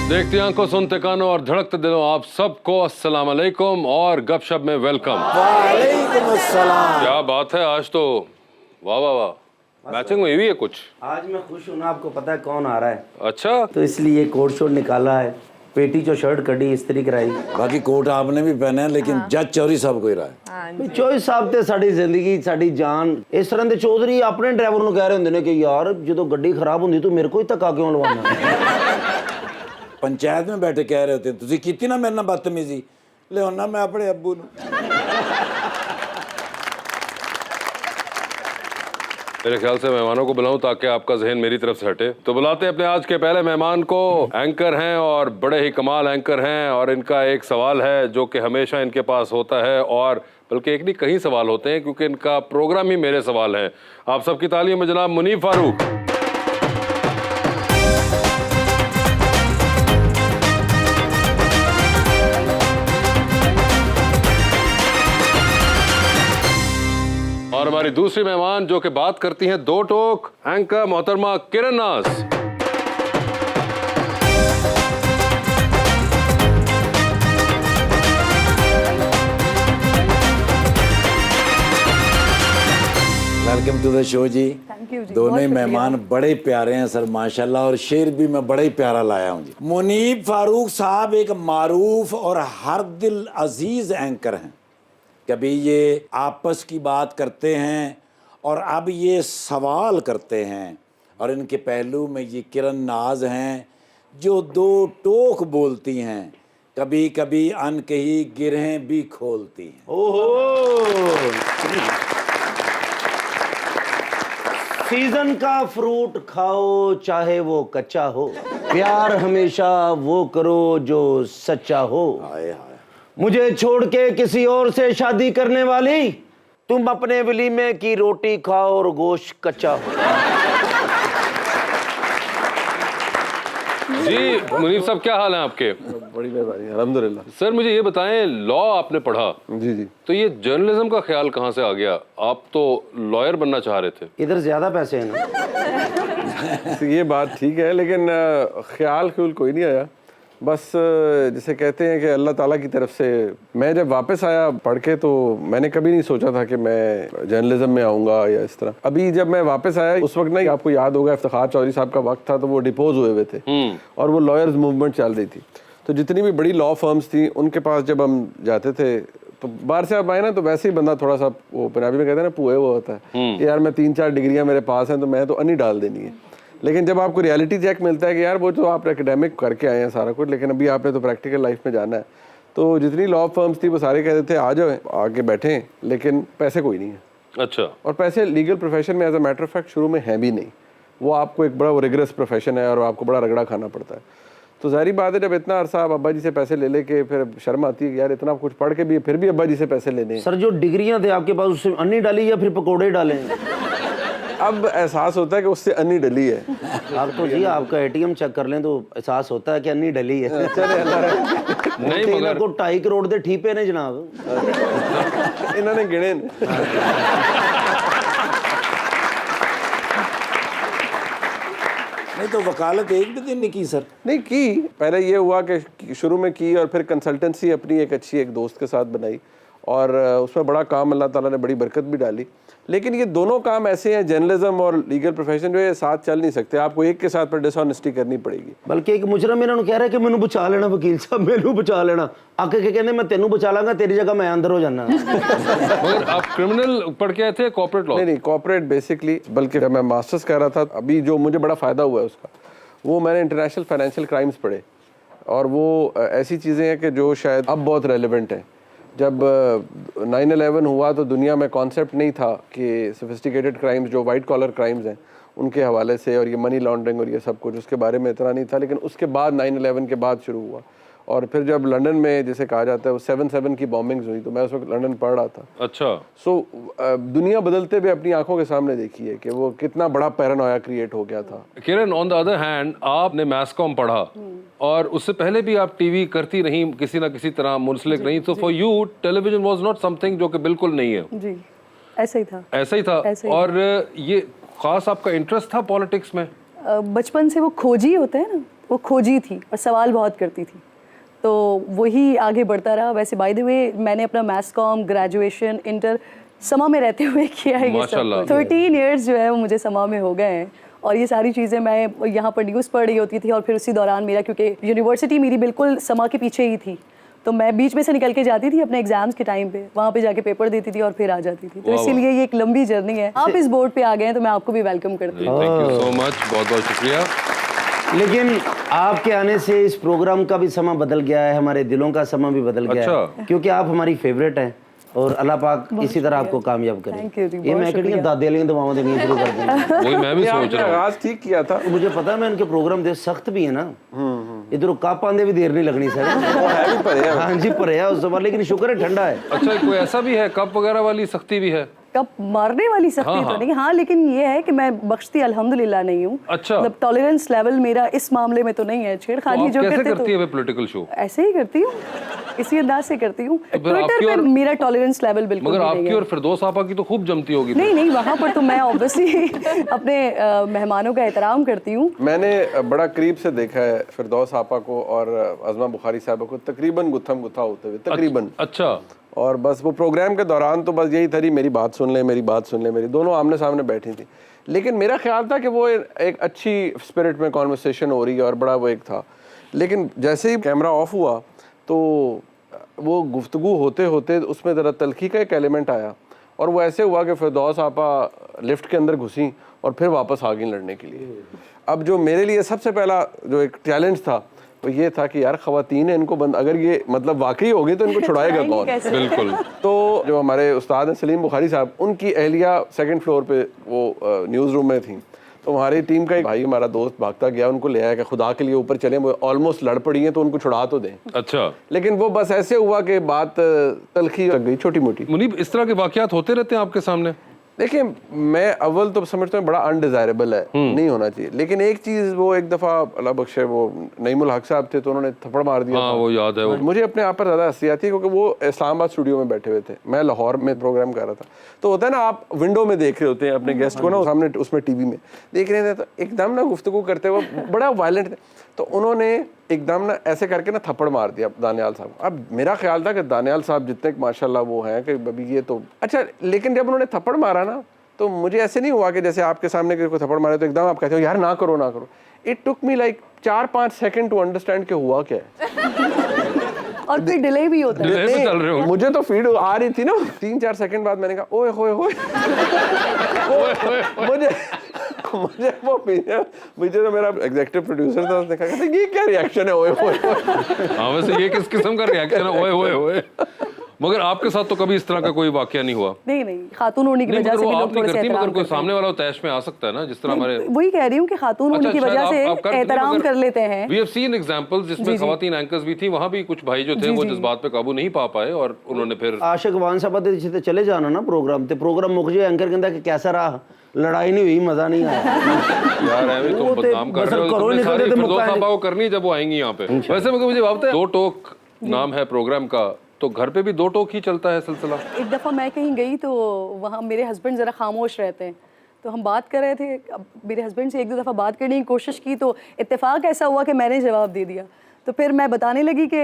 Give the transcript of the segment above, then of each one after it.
देखती आंखों, सुनते कानों और धड़कते दिलों, आप सबको अस्सलाम वालेकुम और गपशप में वेलकम। वालेकुम अस्सलाम। क्या बात है, आज तो वाह वाह वाह, मैचिंग हुई है कुछ। आज मैं खुश हूँ ना, आपको पता है कौन आ रहा है? अच्छा, तो इसलिए कोट शोट निकाला है, पेटी जो शर्ट कड़ी इस्त्री कराई। बाकी कोट आपने भी पहना है, लेकिन जज चौधरी साहब को ही रहा है। चौधरी साहब ते साडी जिंदगी साडी जान। इस तरह ਦੇ ਚੌਧਰੀ ਆਪਣੇ ਡਰਾਈਵਰ ਨੂੰ ਕਹਿ ਰਹੇ ਹੁੰਦੇ ਨੇ ਕਿ ਯਾਰ ਜਦੋਂ ਗੱਡੀ ਖਰਾਬ ਹੁੰਦੀ ਤੂੰ ਮੇਰੇ ਕੋਲ ਹੀ ਧੱਕਾ ਕਿਉਂ ਲਵਾਉਣਾ? पंचायत में बैठे कह रहे होते तुझे की ना मेरे ना बदतमीजी ले होना मैं अपने अब्बू नू। मेरे ख्याल से मेहमानों को बुलाऊं ताकि आपका जहन मेरी तरफ से हटे। तो बुलाते हैं अपने आज के पहले मेहमान को। एंकर हैं और बड़े ही कमाल एंकर हैं, और इनका एक सवाल है जो कि हमेशा इनके पास होता है, और बल्कि एक नहीं कई सवाल होते हैं क्योंकि इनका प्रोग्राम ही मेरे सवाल है। आप सबकी तालियों में जनाब मुनीफ फारूक। और हमारी दूसरी मेहमान जो कि बात करती हैं दो टोक, एंकर मोहतरमा Kiran Naz. Welcome to the show जी। थैंक यू जी। दोनों ही मेहमान बड़े प्यारे हैं सर माशाल्लाह, और शेर भी मैं बड़ा ही प्यारा लाया हूँ जी। मुनीफ फारूक साहब एक मारूफ और हर दिल अजीज एंकर हैं। कभी ये आपस की बात करते हैं और अब ये सवाल करते हैं, और इनके पहलू में ये किरण नाज हैं जो दो टोक बोलती हैं, कभी कभी अनकही गिरहें भी खोलती हैं। ओहो, सीजन का फ्रूट खाओ चाहे वो कच्चा हो, प्यार हमेशा वो करो जो सच्चा हो। हाय हाय। मुझे छोड़ के किसी और से शादी करने वाली, तुम अपने वलीमे की रोटी खाओ और गोश्त कच्चा हो। जी मुनीफ साहब, क्या हाल है आपके? बड़ी मेहरबानी, अल्हम्दुलिल्लाह। सर मुझे ये बताएं, लॉ आपने पढ़ा, जी जी। तो ये जर्नलिज्म का ख्याल कहाँ से आ गया? आप तो लॉयर बनना चाह रहे थे। इधर ज्यादा पैसे हैं ना? तो ये बात ठीक है, लेकिन ख्याल कोई नहीं आया। बस जिसे कहते हैं कि अल्लाह ताला की तरफ से मैं जब वापस आया पढ़ के, तो मैंने कभी नहीं सोचा था कि मैं जर्नलिज्म में आऊँगा या इस तरह। अभी जब मैं वापस आया उस वक्त ना, आपको याद होगा इफ्तिखार चौधरी साहब का वक्त था, तो वो डिपोज हुए थे और वो लॉयर्स मूवमेंट चल रही थी। तो जितनी भी बड़ी लॉ फर्म्स थी उनके पास जब हम जाते थे, तो बाहर से आप आए ना, तो वैसे ही बंदा थोड़ा सा, वो पंजाबी में कहते हैं ना, पुए वो होता है कि यार मैं 3-4 डिग्रियाँ मेरे पास हैं तो मैं तो अन्नी डाल देनी है। लेकिन जब आपको रियलिटी चेक मिलता है कि यार वो तो आप एकेडमिक करके आए हैं सारा कुछ, लेकिन अभी आपने तो प्रैक्टिकल लाइफ में जाना है, तो जितनी लॉ फर्म्स थी वो सारे कहते थे आ जाओ आके बैठें, लेकिन पैसे कोई नहीं है। अच्छा। और पैसे लीगल प्रोफेशन में as a matter of fact शुरू में है भी नहीं। वो आपको एक बड़ा रिगरस प्रोफेशन है और आपको बड़ा रगड़ा खाना पड़ता है। तो जाहिर बात है, जब इतना अरसा आप अब्बा जी से पैसे ले लेके, फिर शर्म आती है कि यार इतना कुछ पढ़ के भी फिर भी अब्बा जी से पैसे लेने। सर जो डिग्रियां थे आपके पास, उससे अन्नी डाली या फिर पकोड़े डाले? अब एहसास होता है कि उससे अन्नी डली है। आप तो जी आपका एटीएम चेक कर लें तो एहसास होता है कि अन्नी डली है। नहीं मगर को 2.5 करोड़ दे ठीपे ने जनाब। इन्होंने गिने। नहीं तो वकालत एक भी दिन नहीं की सर? नहीं की, पहले ये हुआ कि शुरू में की और फिर कंसल्टेंसी अपनी एक अच्छी एक दोस्त के साथ बनाई, और उसमें बड़ा काम अल्लाह ताला ने बड़ी बरकत भी डाली। लेकिन ये दोनों काम ऐसे हैं, जर्नलिज्म और लीगल प्रोफेशन, जो ये साथ चल नहीं सकते। आपको एक के साथ पर डिसऑनेस्टी करनी पड़ेगी। बल्कि एक मुजरम इन्होंने कह रहा है कि मैनू बचा लेना वकील साहब, मैनू बचा लेना। आके के कहने मैं तेनू बचा लांगा, तेरी जगह मैं अंदर हो जाना। मगर आप क्रिमिनल पढ़ के आए थे, कॉर्पोरेट लॉ? नहीं, कॉर्पोरेट बेसिकली। बल्कि जब मैं मास्टर्स कर रहा था, अभी जो मुझे बड़ा फ़ायदा हुआ है उसका, वो मैंने इंटरनेशनल फाइनेंशियल क्राइम्स पढ़े, और वो ऐसी चीज़ें हैं कि जो शायद अब बहुत रेलिवेंट हैं। जब 9/11 हुआ तो दुनिया में कॉन्सेप्ट नहीं था कि सोफिस्टिकेटेड क्राइम्स जो वाइट कॉलर क्राइम्स हैं उनके हवाले से, और ये मनी लॉन्ड्रिंग और ये सब कुछ, उसके बारे में इतना नहीं था। लेकिन उसके बाद 9/11 के बाद शुरू हुआ, और फिर जब लंदन में जिसे कहा जाता है वो 7/7 की बॉम्बिंग्स हुई, तो मैं उस वक्त लंदन पढ़ रहा था। अच्छा। सो दुनिया बदलते हुए अपनी आंखों के सामने देखी है कि वो कितना बड़ा पैरानोया क्रिएट हो गया था। किरण, ऑन द अदर हैंड आपने मैस कॉम पढ़ा और उससे पहले भी आप टीवी करती रही, किसी ना किसी तरह मुंसलिक रही, तो for you television was not something जो कि बिल्कुल नहीं है। जी, ऐसा ही था। ऐसा ही था। ऐसा ही और ये खास आपका इंटरेस्ट था पॉलिटिक्स में? बचपन से वो खोजी होते हैं ना, वो खोजी थी और सवाल बहुत करती थी, तो वही आगे बढ़ता रहा। वैसे बाय द वे मैंने अपना मैथ्स कॉम, ग्रेजुएशन, इंटर समा में रहते हुए किया है ये माशाल्लाह। सब। 13 इयर्स जो है वो मुझे समा में हो गए हैं और ये सारी चीज़ें मैं यहाँ पर न्यूज़ पढ़ रही होती थी और फिर उसी दौरान मेरा, क्योंकि यूनिवर्सिटी मेरी बिल्कुल समा के पीछे ही थी, तो मैं बीच में से निकल के जाती थी अपने एग्जाम्स के टाइम पे, वहाँ पे जाके पेपर देती थी और फिर आ जाती थी। तो वाह, इसीलिए ये एक लंबी जर्नी है। आप इस बोर्ड पे आ गए हैं तो मैं आपको भी वेलकम करती हूँ। थैंक यू सो मच, बहुत बहुत शुक्रिया। लेकिन आपके आने से इस प्रोग्राम का भी समा बदल गया है, हमारे दिलों का समा भी बदल गया अच्छा। है, क्योंकि आप हमारी फेवरेट हैं और अल्लाह पाक इसी तरह आपको कामयाब करे। Thank you जी, ये बहुत मैं कहीं शुक्रिया। दादी वाली दुआओं देनी शुरू कर देंगे। वही मैं भी सोच आपने रहा हूँ। आगाज ठीक किया था। मुझे पता है मैं उनके प्रोग्राम दे सख्त भी है ना, इधर कप आंदे भी देर नहीं लगनी सर। वो है भी पर हाँ जी भरे उस बार, लेकिन शुक्र है ठंडा है। अच्छा, कोई ऐसा भी है, कप वगैरह वाली सख्ती भी है? कप मारने वाली सख्ती हाँ, तो हाँ। नहीं, हाँ, लेकिन ये है कि मैं बख्शती अल्हम्दुलिल्लाह नहीं हूँ। अच्छा। मतलब टॉलरेंस लेवल मेरा इस मामले में तो नहीं है। तो छेड़खानी आप जो कैसे करते करती तो है पॉलिटिकल शो? ऐसे ही करती हूँ, इसी अंदाज से करती हूँ। तो फिर ट्विटर आपकी पे और- मेरा टॉलरेंस लेवल बिल्कुल मगर भी नहीं आपकी है। और फिरदौस आपा की तो खूब जमती होगी। नहीं नहीं, वहाँ पर तो मैं ऑब्वियसली अपने मेहमानों का एहतराम करती हूँ। मैंने बड़ा करीब से देखा है फिरदौस आपा को और अज़मा बुखारी साहबा को तकरीबन गुत्थम गुत्था होते हुए, तकरीबन। अच्छा, और बस वो प्रोग्राम के दौरान तो बस यही थी, मेरी बात सुन ले, मेरी बात सुन ले, मेरी दोनों आमने सामने बैठी थी। लेकिन मेरा ख्याल था कि वो एक अच्छी स्पिरिट में कॉन्वर्सेशन हो रही है और बड़ा वो एक था। लेकिन जैसे ही कैमरा ऑफ हुआ तो वो गुफ्तगू होते होते उसमें ज़रा तल्खी का एक एलिमेंट आया और वो ऐसे हुआ कि फिरदौस आपा लिफ्ट के अंदर घुसी और फिर वापस आ गई लड़ने के लिए। अब जो मेरे लिए सबसे पहला जो एक चैलेंज था वो ये था कि यार ख्वातीन है, इनको बंद अगर ये मतलब वाकई होगी तो इनको छुड़ाएगा कौन? कैसे? बिल्कुल। तो जो हमारे उस्ताद हैं सलीम बुखारी साहब, उनकी अहलिया सेकंड फ्लोर पे वो न्यूज़ रूम में थी। तो हमारी टीम का एक भाई, हमारा दोस्त भागता गया, उनको ले आया कि खुदा के लिए ऊपर चलें, वो ऑलमोस्ट लड़ पड़ी हैं तो उनको छुड़ा तो दें। अच्छा, लेकिन वो बस ऐसे हुआ कि बात तलखी लग गई छोटी मोटी। मुनीब, इस तरह के वाकयात होते रहते हैं आपके सामने? देखिए, मैं अव्वल तो समझता हूँ बड़ा अनडिजायरेबल है, नहीं होना चाहिए। लेकिन एक चीज़, वो एक दफ़ा अल्लाह बख्शे वो नईमुल हक साहब थे तो उन्होंने थप्पड़ मार दिया हाँ, था। वो याद है। वो मुझे अपने आप पर ज़्यादा हंसी आती है क्योंकि वो इस्लामाबाद स्टूडियो में बैठे हुए थे, मैं लाहौर में प्रोग्राम कर रहा था। तो होता है ना, आप विंडो में देख रहे होते हैं अपने गेस्ट को ना, सामने उसमें टीवी में देख रहे थे, तो एकदम ना गुफ्तगू करते हुए बड़ा वायलेंट थे, तो उन्होंने एकदम ना ऐसे करके ना थप्पड़ मार दिया दानियाल साहब को। अब मेरा ख्याल था कि दानियाल साहब जितने माशाल्लाह वो हैं कि अभी ये तो अच्छा, लेकिन जब उन्होंने थप्पड़ मारा ना तो मुझे ऐसे नहीं हुआ कि जैसे आपके सामने किसी को थप्पड़ मारे तो एकदम आप कहते हो यार ना करो ना करो। It took me like 4-5 second to understand कि हुआ क्या है। और फिर डिले भी होता है। डिले में चल रहे हो। मुझे तो फीड आ रही थी ना, 3-4 सेकंड बाद मैंने कहा ओए होए होए। मुझे मुझे वो मुझे तो मेरा एग्जीक्यूटिव प्रोड्यूसर था, उसने कहा ये क्या रिएक्शन है ओए होए होए। हाँ, वैसे ये किस किस्म का रिएक्शन है? ओए ओए ओए। मगर आपके साथ तो कभी इस तरह का कोई वाकया नहीं हुआ? नहीं नहीं, खातून होने की नहीं, वजह मगर से वो भी आप लोग नहीं थोड़े से करती, मगर एहतराम कोई करते हैं। सामने वाला तैश में आ सकता है ना, जिस तरह हमारे। वही कह रही हूँ कि खातून होने की अच्छा, वजह शायद से आप करती थी, एहतराम मगर कर लेते हैं। We have seen examples जिसमें खवातीन एंकर्स भी थी, वहाँ भी कुछ भाई जो थे वो जज्बात पे काबू नहीं पा पाए और उन्होंने फिर आशिक वान साहब दे जिथे चले जाना ना प्रोग्राम ते प्रोग्राम मुक जाए, एंकर कहता कि कैसा रहा, लड़ाई नहीं हुई, मजा नहीं आया। यार है तुम वो ते बदनाम कर रहे हो, बसर करो तुमने निकलते सारी थे फिरदौस मुक्का साहबा को करनी है जब वो आएंगी यहाँ पे। वैसे मुझे बात है, दो टोक नाम है प्रोग्राम का, तो घर पे भी दो टोक ही चलता है सिलसिला? एक दफ़ा मैं कहीं गई तो वहाँ मेरे हस्बैंड ज़रा खामोश रहते हैं, तो हम बात कर रहे थे। अब मेरे हस्बैंड से एक दो दफ़ा बात करने की कोशिश की तो इत्तेफाक ऐसा हुआ कि मैंने जवाब दे दिया। तो फिर मैं बताने लगी कि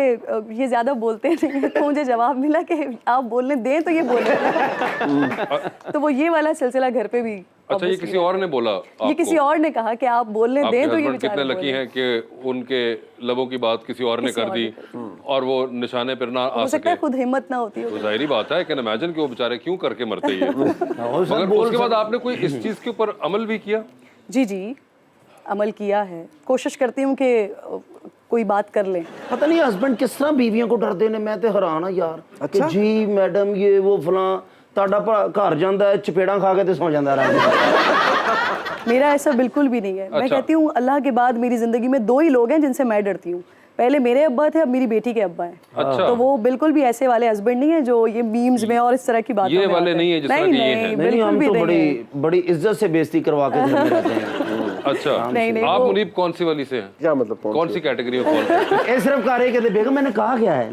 ये ज़्यादा बोलते नहीं हैं, तो मुझे जवाब मिला कि आप बोलने दें तो ये बोले। तो वो ये वाला सिलसिला घर पे भी। अच्छा, ये किसी और ने बोला आपको? ये किसी और ने कहा कि आप बोलने आपके दें तो ये हस्बैंड बेचारे कितने लकी बोले। हैं कि उनके लबों की बात किसी और ने किसी कर और दी ने और वो निशाने पर ना आ हो सकता सके। है खुद हिम्मत ना होती हो। तो जाहिर बात है, कैन इमेजिन कि वो बेचारे क्यों करके मरते ही हैं। और सब मगर बोल उसके बाद आपने कोई इस चीज के ऊपर अमल भी किया? जी जी, अमल किया है। कोशिश करती हूँ कि कोई बात कर लें। पता नहीं हस्बैंड किस तरह बीवियों को डरते ने, मैं तो हैरान हाँ यार कि जी मैडम ये वो फलां ਤੁਹਾਡਾ घर ਜਾਂਦਾ है चपेड़ा खा के तो सौ जाता रहा। मेरा ऐसा बिल्कुल भी नहीं है। मैं अच्छा। कहती हूँ अल्लाह के बाद मेरी जिंदगी में दो ही लोग हैं जिनसे मैं डरती हूँ। पहले मेरे अब्बा थे, अब मेरी बेटी के अब्बा हैं। अच्छा। तो वो बिल्कुल भी ऐसे वाले हस्बैंड नहीं है जो ये मीम्स में और इस तरह की बातों ये में वाले आते हैं। नहीं है जिस तरह के ये हैं। नहीं बिल्कुल हम भी तो नहीं बड़ी है। बड़ी इज्जत से बेइज्जती करवा के घर में रहते हैं। अच्छा, नहीं, नहीं, आप वो- मुनीब कौन सी वाली से हैं? क्या मतलब कौन सी कैटेगरी में फॉल करते हैं? ये सिर्फ कार्य कहते बेगम मैंने कहा क्या है।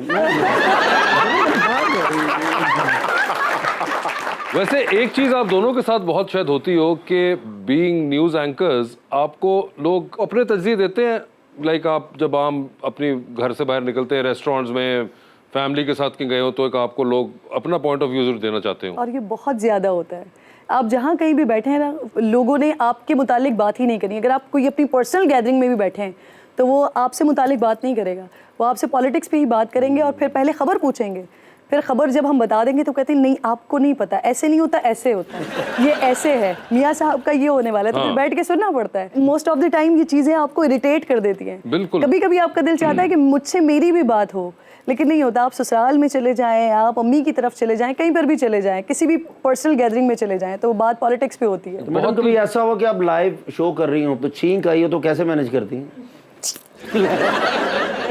वैसे एक चीज आप दोनों के साथ बहुत शायद होती हो कि बीइंग न्यूज एंकर्स आपको लोग अपने तजज़िये देते हैं लाइक आप जब आम अपनी घर से बाहर निकलते हैं रेस्टोरेंट्स में फैमिली के साथ कहीं गए हो तो एक आपको लोग अपना पॉइंट ऑफ व्यू जरूर देना चाहते हो। और ये बहुत ज़्यादा होता है। आप जहाँ कहीं भी बैठे हैं ना, लोगों ने आपके मुतालिक बात ही नहीं करनी। अगर आप कोई अपनी पर्सनल गैदरिंग में भी बैठे हैं तो वो आपसे मुतालिक बात नहीं करेगा, वो आपसे पॉलिटिक्स पे ही बात करेंगे और फिर पहले ख़बर पूछेंगे। फिर खबर जब हम बता देंगे तो कहते हैं नहीं आपको नहीं पता, ऐसे नहीं होता, ऐसे होता है, ये ऐसे है, मियाँ साहब का ये होने वाला है। तो फिर बैठ के सुनना पड़ता है। मोस्ट ऑफ द टाइम ये चीज़ें आपको इरिटेट कर देती हैं। बिल्कुल। कभी कभी आपका दिल चाहता है कि मुझसे मेरी भी बात हो, लेकिन नहीं होता। आप ससुराल में चले जाएं, आप अम्मी की तरफ चले जाएं, कहीं पर भी चले जाएं, किसी भी पर्सनल गैदरिंग में चले जाएं, तो बात पॉलिटिक्स पे होती है। मैडम कभी ऐसा हुआ कि आप लाइव शो कर रही हो तो छींक आई हो तो कैसे मैनेज करती हैं?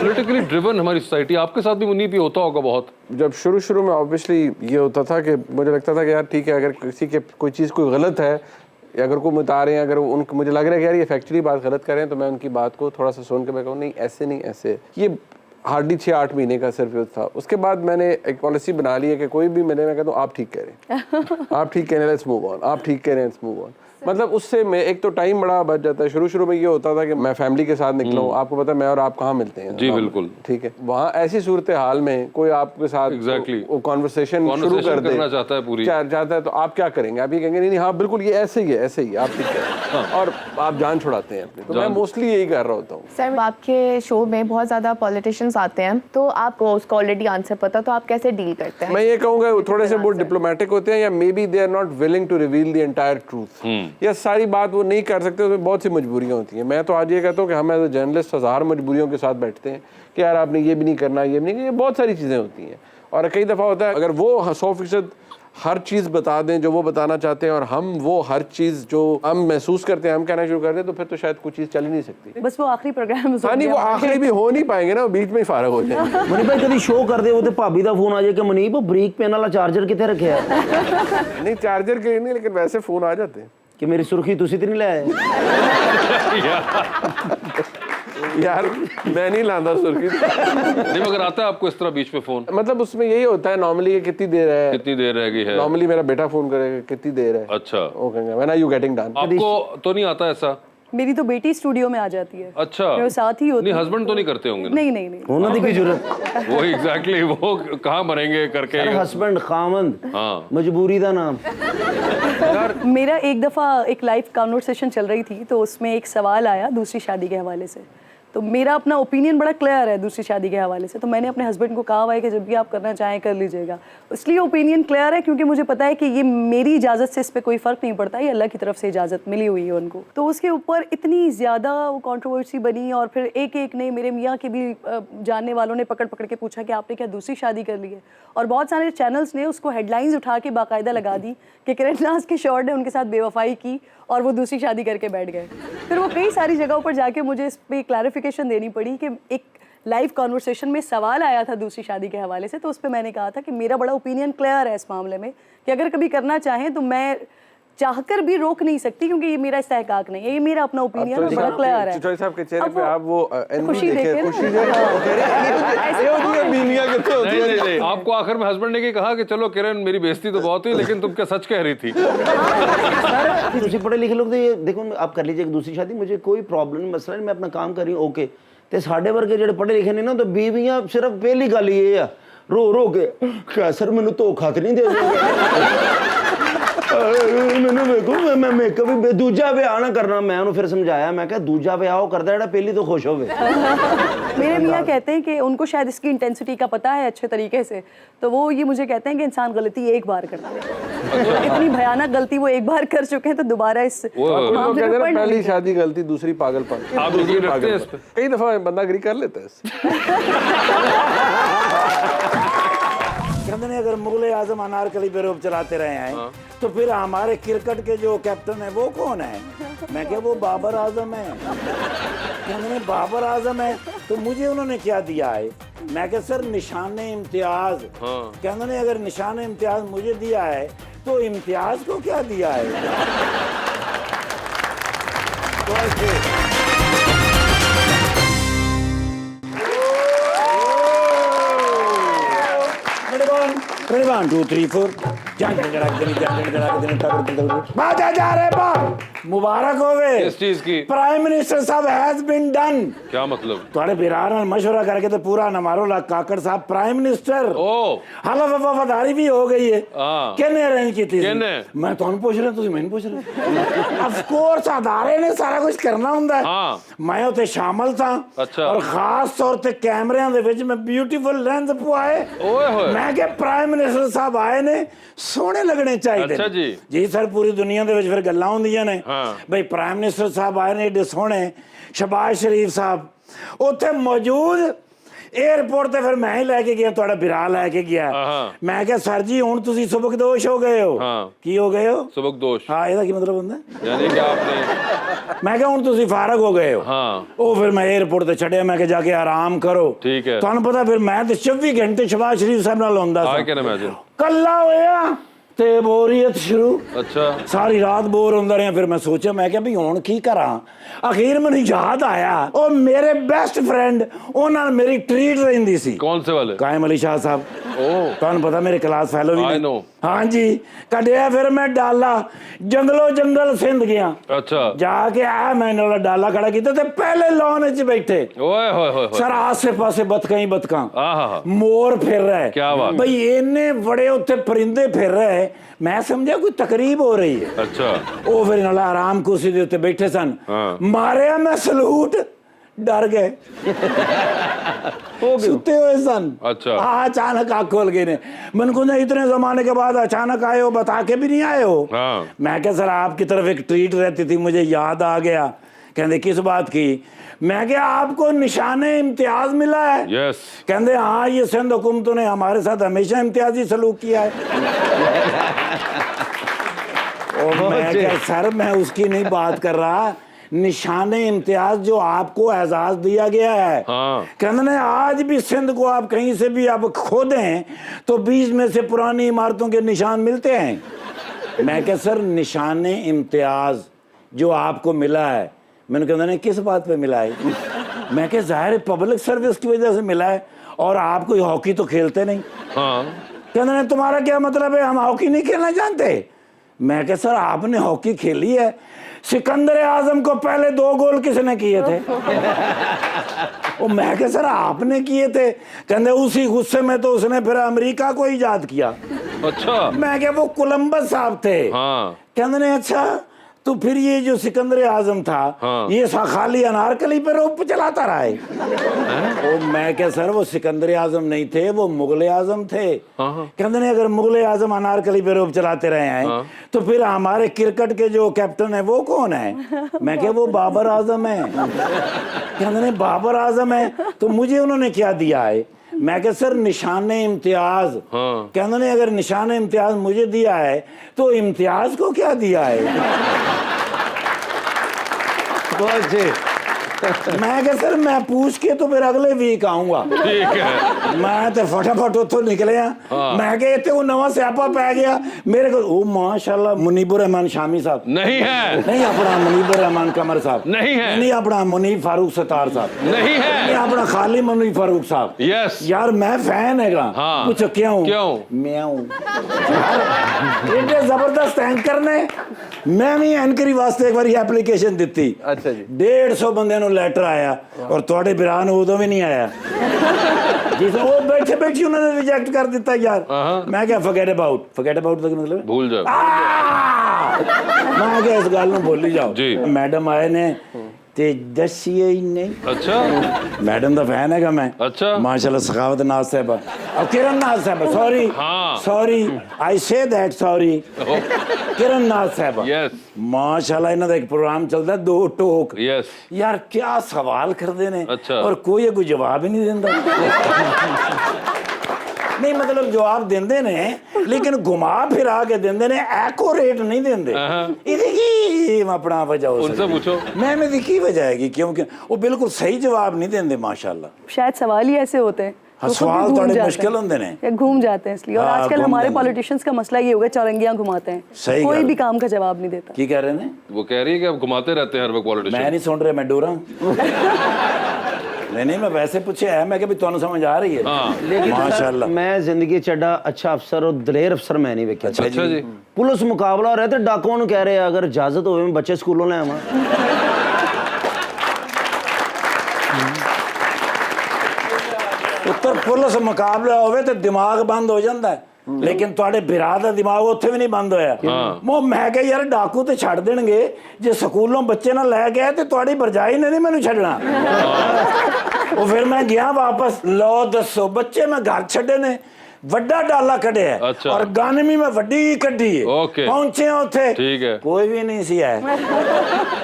पॉलिटिकली ड्रिवन हमारी सोसाइटी, आपके साथ भी मुनीब ये होता होगा बहुत। जब शुरू में ऑब्वियसली ये होता था कि मुझे लगता था कि यार ठीक है, अगर किसी के कोई चीज़ कोई गलत है या अगर कोई बता रहे हैं, अगर उनको मुझे लग रहा है कि यार ये फैक्चुअली बात गलत कर रहे हैं, तो मैं उनकी बात को थोड़ा सा सुन के मैं कहूँ नहीं ऐसे नहीं ऐसे। ये हार्डली 6-8 महीने का सिर्फ था। उसके बाद मैंने एक पॉलिसी बना ली है कि कोई भी मिले मैं कहता हूँ आप ठीक कह रहे हैं, आप ठीक कह रहे हैं, लेट्स मूव ऑन, आप ठीक कह रहे हैं, लेट्स मूव ऑन। मतलब उससे मैं एक तो टाइम बड़ा बच जाता है। शुरू में ये होता था कि मैं फैमिली के साथ निकला हूँ, आपको पता है मैं और आप कहाँ मिलते हैं। जी बिल्कुल। ठीक है, वहाँ ऐसी सूरत हाल में कोई आपके साथ Exactly. वो कॉन्वर्सेशन शुरू कर दे, करना चाहता है पूरी, चाहता है, तो आप क्या करेंगे? आप ये कहेंगे नहीं हाँ बिल्कुल ये ऐसे ही है, ऐसे ही आप ठीक है, और आप जान छुड़ाते हैं अपनी। तो मैं मोस्टली यही कर रहा होता हूँ। सर आपके शो में बहुत ज़्यादा पॉलिटिशियंस आते हैं, तो आपको उसका ऑलरेडी आंसर पता, तो आप कैसे डील करते हैं? मैं ये कहूँगा थोड़े से वो डिप्लोमेटिक होते हैं, या maybe they are not willing to reveal the entire truth, या सारी बात वो नहीं कर सकते, उसमें बहुत सी मजबूरियां होती हैं। मैं तो आज ये कहता हूँ कि हम एज ए जर्नलिस्ट 1000 मजबूरियों के साथ बैठते हैं कि यार आपने ये भी नहीं करना, ये भी नहीं करना, ये बहुत सारी चीज़ें होती हैं। और कई दफ़ा होता है अगर वो 100% हर चीज़ बता दें जो वो बताना चाहते हैं, और हम वो हर चीज़ जो हम महसूस करते हैं हम कहना शुरू कर दें, तो फिर तो शायद कुछ चीज़ चल ही नहीं सकती। बस वो आखिरी प्रोग्राम हाँ नहीं, वो आखिरी भी हो नहीं पाएंगे ना, वो बीच में ही फारग हो जाएंगे। मनीप भाई कभी शो कर दे वो तो भाभी का फोन आ जाए कि मनीप ब्रेक पेन वाला चार्जर कितने रखे है? नहीं चार्जर के नहीं, लेकिन वैसे फ़ोन आ जाते हैं कि मेरी सुर्खी तुसी तो नहीं लाए? यार मैं नहीं लाता सुर्खी। नहीं मगर आता है आपको इस तरह बीच में फोन? मतलब उसमें यही होता है नॉर्मली कि कितनी देर है, कितनी देर रह गई है। नॉर्मली मेरा बेटा फोन करेगा कितनी देर है। अच्छा, वो कहेंगे when are you getting done. आपको तो नहीं आता ऐसा? मेरी तो बेटी स्टूडियो में आ जाती है। अच्छा, मेरे साथ ही होती नहीं है। हस्बैंड तो नहीं करते होंगे ना? नहीं होना की जरूरत। वो एग्जैक्टली वो कहाँ मरेंगे करके। हस्बैंड खामंद, हाँ। मजबूरी का नाम। मेरा एक दफ़ा एक लाइव कॉन्वर्सेशन चल रही थी, तो उसमें एक सवाल आया दूसरी शादी के हवाले से। तो मेरा अपना ओपिनियन बड़ा क्लियर है दूसरी शादी के हवाले से, तो मैंने अपने हस्बैंड को कहा हुआ है कि जब भी आप करना चाहें कर लीजिएगा। इसलिए ओपिनियन क्लियर है क्योंकि मुझे पता है कि ये मेरी इजाज़त से इस पर कोई फ़र्क नहीं पड़ता, ये अल्लाह की तरफ से इजाज़त मिली हुई है उनको। तो उसके ऊपर इतनी ज़्यादा वो कंट्रोवर्सी बनी, और फिर एक ने मेरे मियाँ के भी जानने वालों ने पकड़ के पूछा कि आपने क्या दूसरी शादी कर ली है। और बहुत सारे चैनल्स ने उसको हेडलाइंस उठा के बाकायदा लगा दी कि किरण नाज के शौहर ने उनके साथ बेवफाई की और वो दूसरी शादी करके बैठ गए। फिर वो कई सारी जगहों पर जाके मुझे इस पर क्लैरिफिकेशन देनी पड़ी कि एक लाइव कॉन्वर्सेशन में सवाल आया था दूसरी शादी के हवाले से, तो उस पर मैंने कहा था कि मेरा बड़ा ओपिनियन क्लियर है इस मामले में कि अगर कभी करना चाहें तो मैं चाहकर भी रोक नहीं सकती, क्योंकि ये मेरा इस्तेहकाक नहीं है, ये मेरा अपना ओपिनियन है, बड़ा क्लियर है। चिचोई साहब के चेहरे पे आप वो खुशी देखे, खुशी नहीं, आपको आखिर में हस्बैंड ने कहा कि चलो किरण मेरी बेइज्जती तो बहुत हुई, लेकिन तुम क्या सच कह रही थी? सर पढ़े लिखे लोग तो ये देखो आप कर लीजिए एक दूसरी शादी, मुझे कोई प्रॉब्लम नहीं, मसला नहीं, मैं अपना काम कर रही हूँ, ओके। ते साडे वर्गे ਜਿਹੜੇ पढ़े लिखे नहीं ना, तो बीवियां सिर्फ पहली गल ये है रो के क्या सर मैनू धोखा तो नहीं दे मैंने देखो मैं मेकअप भी दूजा विआह ना करना। मैं उन्हें फिर समझाया, मैं क्या दूजा विआह वो करता है पहली तो खुश होवे। मेरे मियाँ कहते हैं कि उनको शायद इसकी इंटेंसिटी का पता है अच्छे तरीके से, तो वो ये मुझे कहते हैं कि इंसान गलती एक बार करता है, इतनी भयानक गलती वो एक बार कर चुके हैं, तो दोबारा इस मामले में पड़ना पहली नहीं। शादी गलती, दूसरी पागलपन। आप यकीन रखते हैं इस पे? कई दफा बंदा एग्री कर लेता है इससे। कहते हैं अगर मुगल आजम अनारकली पे रोब चलाते रहे हैं तो फिर हमारे क्रिकेट के जो कैप्टन है वो कौन है? मैं क्या वो बाबर आजम है। कहते हैं बाबर आजम है तो मुझे उन्होंने क्या दिया है? मैं क्या सर निशान इम्तियाज। कहते हैं अगर निशान इम्तियाज मुझे दिया है तो इम्तियाज को क्या दिया है? तो ऐसे Ready, 1, 2, 3, 4. Jump, मुबारक होवे किस चीज की? प्राइम मिनिस्टर साहब हैज बीन डन। क्या मतलब? ਤੁਹਾਡੇ ਬਿਰਾਰ ਨਾਲ ਮਸ਼ਵਰਾ ਕਰਕੇ ਤੇ ਪੂਰਾ ਨਮਾਰੋ ਲਾ ਕਾਕੜ ਸਾਹਿਬ ਪ੍ਰਾਈਮ ਮਿਨਿਸਟਰ ओ ਹਾਲਾ ਵਫਾਦਾਰੀ ਵੀ ਹੋ ਗਈ ਹੈ ਹਾਂ। ਕਿਹਨੇ ਅਰੇਂਜ ਕੀਤੀ ਸੀ? ਕਿਹਨੇ? ਮੈਂ ਤੁਹਾਨੂੰ ਪੁੱਛ ਰਿਹਾ, ਤੁਸੀਂ ਮੈਨੂੰ ਪੁੱਛ ਰਹੇ। ਆਫ ਕੋਰਸ ਅਦਾਰੇ ਨੇ ਸਾਰਾ ਕੁਝ ਕਰਨਾ ਹੁੰਦਾ ਹੈ। ਹਾਂ। ਮੈਂ ਉੱਥੇ ਸ਼ਾਮਲ ਸਾਂ ਅੱਛਾ। ਔਰ ਖਾਸ ਤੌਰ ਤੇ ਕੈਮਰਿਆਂ ਦੇ ਵਿੱਚ ਮੈਂ ਬਿਊਟੀਫੁਲ ਲੈਂਸ ਪਵਾਏ। ਓਏ ਹੋਏ। ਮੈਂ ਕਿਹਾ ਪ੍ਰਾਈਮ ਮਿਨਿਸਟਰ ਸਾਹਿਬ ਆਏ ਨੇ, ਸੋਹਣੇ ਲੱਗਣੇ ਚਾਹੀਦੇ ਅੱਛਾ ਨੇ। ਜੀ। ਜੀ ਸਰ, ਪੂਰੀ ਦੁਨੀਆ ਦੇ ਵਿੱਚ ਫਿਰ ਗੱਲਾਂ ਹੁੰਦੀਆਂ ਨੇ ਹਾਂ। ਬਈ ਪ੍ਰਾਈਮ ਮਿਨਿਸਟਰ ਸਾਹਿਬ ਆਏ ਨੇ ਏਡੇ ਸੋਹਣੇ। ਸ਼ਬਾਜ਼ ਸ਼ਰੀਫ ਸਾਹਿਬ ਉੱਥੇ ਮੌਜੂਦ। 에ਅਰਪੋਰਟ ਤੇ ਫਿਰ ਮੈਂ ਹੀ ਲੈ ਕੇ ਗਿਆ, ਤੁਹਾਡਾ ਬਿਰਾ ਲੈ ਕੇ ਗਿਆ। ਮੈਂ ਕਿਹਾ ਸਰ ਜੀ ਹੁਣ ਤੁਸੀਂ ਸੁਬਕਦੋਸ਼ ਹੋ ਗਏ ਹੋ। ਹਾਂ। ਕੀ ਹੋ ਗਏ ਹੋ? सुबकदोश ਹਾਂ, ਇਹਦਾ ਕੀ ਮਤਲਬ ਹੁੰਦਾ? यानी कि आपने ਮੈਂ ਕਿਹਾ ਹੁਣ ਤੁਸੀਂ ਫਾਰਗ ਹੋ ਗਏ ਹੋ। हाँ ਉਹ ਫਿਰ ਮੈਂ 에ਅਰਪੋਰਟ ਤੇ ਛੱਡਿਆ, ਮੈਂ ਕਿਹਾ ਜਾ ਕੇ ਆਰਾਮ ਕਰੋ। ठीक है। ਤੁਹਾਨੂੰ ਪਤਾ ਫਿਰ ਮੈਂ ਤੇ 24 ਘੰਟੇ ਸ਼ਬਾਜ਼ ਸ਼ਰੀਫ ਸਾਹਿਬ ਨਾਲ ਹੁੰਦਾ I ਸੀ। can imagine। ਕੱਲਾ ਹੋਇਆ ਤੇ ਬੋਰੀਅਤ ਸ਼ੁਰੂ। अच्छा ਸਾਰੀ ਰਾਤ ਬੋਰ ਹੁੰਦਾ ਰਿਹਾ। ਫਿਰ ਮੈਂ ਸੋਚਿਆ, ਮੈਂ ਕਿਹਾ ਵੀ ਹੁਣ ਕੀ ਕਰਾਂ। ਅਖੀਰ ਮੈਨੂੰ ਯਾਦ ਆਇਆ, ਉਹ ਮੇਰੇ ਬੈਸਟ ਫਰੈਂਡ, ਉਹਨਾਂ ਨਾਲ ਮੇਰੀ ਟ੍ਰੀਟ ਰਹਿੰਦੀ ਸੀ। कौन से वाले? ਕਾਇਮ ਅਲੀ ਸ਼ਾਹ ਸਾਹਿਬ, ओ ਤੁਹਾਨੂੰ ਪਤਾ ਮੇਰੇ ਕਲਾਸ ਫੈਲੋ ਵੀ I ਨੇ। know। ਹਾਂਜੀ, ਕੱਢਿਆ ਫਿਰ ਮੈਂ ਡਾਲਾ, ਜੰਗਲੋ ਜੰਗਲ ਸਿੰਧ ਗਿਆ। अच्छा ਜਾ ਕੇ ਆ ਮੈਂ ਨਾਲ ਡਾਲਾ ਖੜਾ ਕੀਤਾ ਤੇ ਪਹਿਲੇ ਲੌਨ ਵਿੱਚ ਬੈਠੇ। ओए होए होए ਸਰ ਆਸੇ ਪਾਸੇ ਬਤਕਾਂ ਹੀ ਬਤਕਾਂ, आहा ਮੋਰ ਫਿਰ ਰਹੇ। ਕਿਆ ਬਾਤ। ਬਈ ਇੰਨੇ ਬੜੇ ਉੱਥੇ ਪਰਿੰਦੇ ਫਿਰ ਰਹੇ, ਮੈਂ ਸਮਝਿਆ ਕੋਈ ਤਕਰੀਬ ਹੋ ਰਹੀ ਹੈ। अच्छा ਉਹ ਫਿਰ ਨਾਲ ਆਰਾਮ ਕੁਰਸੀ ਦੇ ਉੱਤੇ ਬੈਠੇ ਸਨ। ਹਾਂ। ਮਾਰਿਆ ਮੈਂ ਸਲੂਟ, ਡਰ ਗਏ। सुते हुए सन। अच्छा। हाँ, अचानक आँख खोल गए ने। मन को इतने जमाने के बाद अचानक आए हो, बता के भी नहीं आए हो। हाँ। मैं क्या सर आपकी तरफ एक ट्रीट रहती थी, मुझे याद आ गया। कहते किस बात की? मैं क्या आपको निशाने इम्तियाज मिला है? यस कहते हाँ, ये सिंध हुकूमतों ने हमारे साथ हमेशा इम्तियाजी सलूक किया है। और मैं क्या सर, मैं उसकी नहीं बात कर रहा, निशाने इम्तियाज जो आपको एजाज दिया गया है। हाँ। कहते हैं आज भी सिंध को आप कहीं से भी आप खोदें तो बीच में से पुरानी इमारतों के निशान मिलते हैं। मैं क्या सर, निशाने इम्तियाज जो आपको मिला है, मैंने कहते हैं किस बात पे मिला है? मैं क्या जाहिर पब्लिक सर्विस की वजह से मिला है, और आप कोई हॉकी तो खेलते नहीं। हाँ कहते हैं तुम्हारा क्या मतलब है, हम हॉकी नहीं खेलना जानते? मैं क्या सर, आपने हॉकी खेली है। सिकंदर आजम को पहले 2 गोल किसने किए थे? वो मैं क्या सर, आपने किए थे। कहते उसी गुस्से में तो उसने फिर अमेरिका को ईजाद किया। अच्छा मैं क्या वो कोलंबस साहब थे। हाँ कहते ने अच्छा, तो फिर ये जो सिकंदर आजम था, हाँ। ये खाली अनारकली पे रोप चलाता रहा है। ओ मैं क्या सर, वो सिकंदर आजम नहीं थे, वो मुगल आजम थे। कहते नहीं अगर मुगल आजम अनारकली पे रोप चलाते रहे हैं, तो फिर हमारे क्रिकेट के जो कैप्टन है वो कौन है? मैं क्या वो बाबर आजम है। कहते नहीं बाबर आजम है, तो मुझे उन्होंने क्या दिया है? मैं क्या सर, निशाने इम्तियाज। हाँ। कहते नहीं अगर निशाने इम्तियाज मुझे दिया है, तो इम्तियाज को क्या दिया है? बहुत अच्छे। मैं क्या सर, मैं पूछ के तो फिर अगले वीक आऊंगा। ठीक है मैं तो फटाफट उतो निकले। मैं क्या इतने वो नवा स्यापा पै गया मेरे को। ओ माशाल्लाह, मुनीबुर रहमान शामी साहब नहीं है नहीं, अपना मुनीबुर रहमान कमर साहब नहीं है नहीं, अपना मुनीब फारूक सतार साहब नहीं नहीं, है अपना खाली मुनीब फारूक साहब। यस यार मैं फैन है। हाँ। पूछो क्यों? क्यों? मैं हूं एडे जबरदस्त एंकर ने। मैं भी एंकरी वास्ते एक बार एप्लीकेशन दी। अच्छा जी। 150 बंदे लैटर आया, और थोड़े बिरान उदों भी नहीं आया। जिस वो बैठे बैठी उन्होंने रिजेक्ट कर दिता यार। मैं क्या फॉरगेट अबाउट का मतलब भूल जाओ मैं क्या इस गल ਨੂੰ बोली जाओ जी। मैडम आए ने ते दसिए ही नहीं। अच्छा मैडम का फैन है मैं। अच्छा। माशाल्लाह, सखावत नाज साहब और किरण नाज साहब, सॉरी हाँ। Sorry I say that sorry, किरण नाज साहब। यस माशाल्लाह, इन्हों का एक प्रोग्राम चलता है 2 टोक। यस यार क्या सवाल करते ने। अच्छा। और कोई जवाब ही नहीं देता। नहीं मतलब जवाब देंदे ने, लेकिन घुमा फिरा के देंदे ने, एक्यूरेट नहीं देंदे। ਇਹਦੀ ਕੀ अपना वजह हो उनसे पूछो। मैम ਇਹਦੀ ਕੀ वजह है? क्योंकि वो बिल्कुल सही जवाब नहीं देंदे माशाल्लाह। शायद सवाल ही ऐसे होते हैं। हाँ, वो खुद भी सवाल घूम थोड़े जाते मुश्किल हैं। होंदे ने। या घूम जाते हैं इसलिए। और हाँ, आजकल घूम हमारे जाते हैं। पॉलिटिशियंस का मसला ये हो गया, चौरंगियां घुमाते हैं। सही कोई गल। भी काम का जवाब नहीं देता। की कह रहे ने? वो कह रही है कि आप घुमाते रहते हैं हर वक्त मैं पॉलिटिशियन। नहीं सुन रहा, मैं डोरा। नहीं नहीं, मैं वैसे पूछे है, मैं कि ਤੁਹਾਨੂੰ समझ आ रही है। लेकिन माशाल्लाह। मैं जिंदगी च एडा अच्छा अफसर और दलेर अफसर मैं नहीं वेख्या। अच्छा जी। पुलिस मुकाबला हो रहा है तो डाकुओं ਨੂੰ कह रहे हैं अगर इजाजत हो मैं बच्चे स्कूलों ले आवा। ਉੱਤਰ ਪੁਲਿਸ ਮੁਕਾਬਲਾ ਹੋਵੇ ਤੇ ਦਿਮਾਗ ਬੰਦ ਹੋ ਜਾਂਦਾ ਹੈ, ਲੇਕਿਨ ਤੁਹਾਡੇ ਬਿਰਾ ਦਾ ਦਿਮਾਗ ਉੱਥੇ ਵੀ ਨਹੀਂ ਬੰਦ ਹੋਇਆ। ਮੈਂ ਕਿਹਾ ਯਾਰ ਡਾਕੂ ਤੇ ਛੱਡ ਦੇਣਗੇ, ਜੇ ਸਕੂਲੋਂ ਬੱਚੇ ਨਾਲ ਲੈ ਕੇ ਆਏ ਤੇ ਤੁਹਾਡੀ ਭਰਜਾਈ ਨੇ ਨਹੀਂ ਮੈਨੂੰ ਛੱਡਣਾ। ਉਹ ਫਿਰ ਮੈਂ ਗਿਆ ਵਾਪਸ, ਲਓ ਦੱਸੋ ਬੱਚੇ ਮੈਂ ਘਰ ਛੱਡੇ ਨੇ, ਵੱਡਾ ਡਾਲਾ ਕੱਢਿਆ ਔਰ ਗਨ ਵੀ ਮੈਂ ਵੱਡੀ ਕੱਢੀ ਹੈ। ਪਹੁੰਚੇ ਉੱਥੇ ठीक है ਕੋਈ ਵੀ ਨਹੀਂ ਸੀ ਆਇਆ,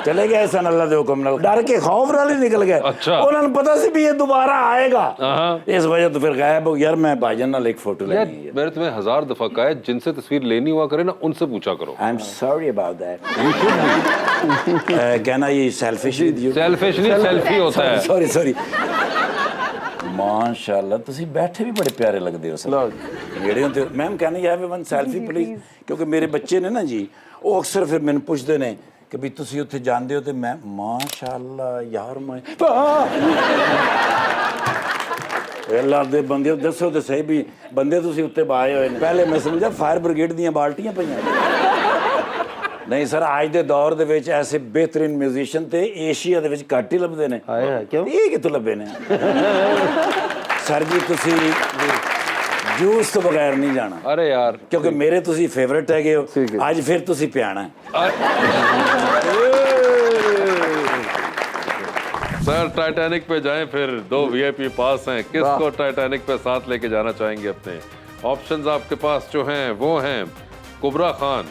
ਚਲੇ ਗਏ ਸਨ ਅੱਲਾ ਦੇ ਹੁਕਮ ਨਾਲ, ਡਰ ਕੇ ਖੌਫ ਨਾਲ ਹੀ ਨਿਕਲ ਗਏ। ਉਹਨਾਂ ਨੂੰ ਪਤਾ ਸੀ ਵੀ ਇਹ ਦੁਬਾਰਾ ਆਏਗਾ, इस वजह तो फिर गायब हो गया। यार मैं भाईजान नाल एक फोटो लेनी है। मैंने तुम्हें 1000 दफा कहा है जिनसे तस्वीर लेनी हुआ करे ना उनसे पूछा करो। I am sorry about that. कहना ये सेल्फिश विद यू। सेल्फिश नहीं, सेल्फी होता है। Sorry sorry. माशाल्लाह ਤੁਸੀਂ बैठे भी बड़े प्यारे लगते हो सर। ਜਿਹੜੇ ਹੁੰਦੇ ਮੈਮ ਕਹਿੰਦੇ ਯਾਰ ਵੀ ਵਨ ਸੈਲਫੀ ਪਲੀਜ਼, ਕਿਉਂਕਿ ਮੇਰੇ ਬੱਚੇ ਨੇ ਨਾ ਜੀ, ਉਹ ਅਕਸਰ ਫਿਰ ਮੈਨੂੰ ਪੁੱਛਦੇ ਨੇ ਕਿ ਵੀ ਤੁਸੀਂ ਉੱਥੇ ਜਾਂਦੇ ਹੋ, ਤੇ ਮੈਂ ਮਾਸ਼ਾਅੱਲਾ ਯਾਰ ਮੈਂ ਅੱਲਾ ਦੇ ਬੰਦੇ ਦੱਸੋ ਤੇ ਸਹੀ ਵੀ ਬੰਦੇ ਤੁਸੀਂ ਉੱਤੇ ਬਾਏ ਹੋਏ ਨੇ। ਪਹਿਲੇ ਮੈਂ ਸਮਝਿਆ ਫਾਇਰ ਬ੍ਰਿਗੇਡ ਦੀਆਂ ਬਾਲਟੀਆਂ ਪਈਆਂ। ਨਹੀਂ ਸਰ, ਅੱਜ ਦੇ ਦੌਰ ਦੇ ਵਿੱਚ ਐਸੇ ਬਿਹਤਰੀਨ ਮਿਊਜ਼ੀਸ਼ੀਅਨ ਤੇ ਏਸ਼ੀਆ ਦੇ ਵਿੱਚ ਘੱਟ ਹੀ ਲੱਭਦੇ ਨੇ। ਕਿਉਂ? ਇਹ ਕਿੱਥੋਂ ਲੱਭੇ ਨੇ ਸਰ ਜੀ? ਤੁਸੀਂ ਜੂਸ ਤੋਂ ਬਗੈਰ ਨਹੀਂ ਜਾਣਾ। अरे यार ਕਿਉਂਕਿ ਮੇਰੇ ਤੁਸੀਂ ਫੇਵਰਿਟ ਹੈਗੇ ਹੋ। ਅੱਜ ਫਿਰ ਤੁਸੀਂ ਪਿਆਣਾ। सर टाइटैनिक पे जाएं, फिर 2 VIP पास हैं, किसको टाइटैनिक पे साथ लेके जाना चाहेंगे अपने? ऑप्शंस आपके पास जो हैं वो हैं कुबरा खान,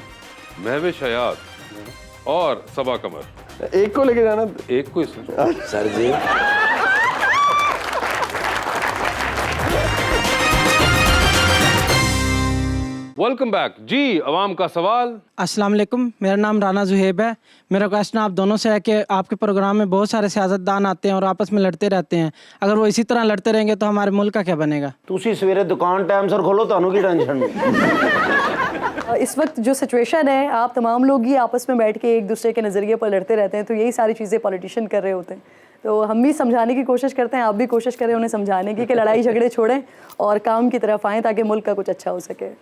महविश हयात और सबा कमर। एक को लेके जाना। एक को ही सर जी वेलकम बैक जी। अवाम का सवाल। अस्सलाम वालेकुम, मेरा नाम राना जुहेब है। मेरा क्वेश्चन आप दोनों से है कि आपके प्रोग्राम में बहुत सारे सियासतदान आते हैं और आपस में लड़ते रहते हैं, अगर वो इसी तरह लड़ते रहेंगे तो हमारे मुल्क का क्या बनेगा? ਤੁਸੀਂ ਸਵੇਰੇ दुकान टाइम सर खोलो, ਤੁਹਾਨੂੰ ਕੀ टेंशन नहीं। इस वक्त जो सिचुएशन है, आप तमाम लोग ही आपस में बैठ के एक दूसरे के नज़रिए पर लड़ते रहते हैं, तो यही सारी चीज़ें पॉलिटिशियन कर रहे होते हैं। तो हम भी समझाने की कोशिश करते हैं, आप भी कोशिश करें उन्हें समझाने की कि लड़ाई झगड़े छोड़ें और काम की तरफ आएँ ताकि मुल्क का कुछ अच्छा हो सके।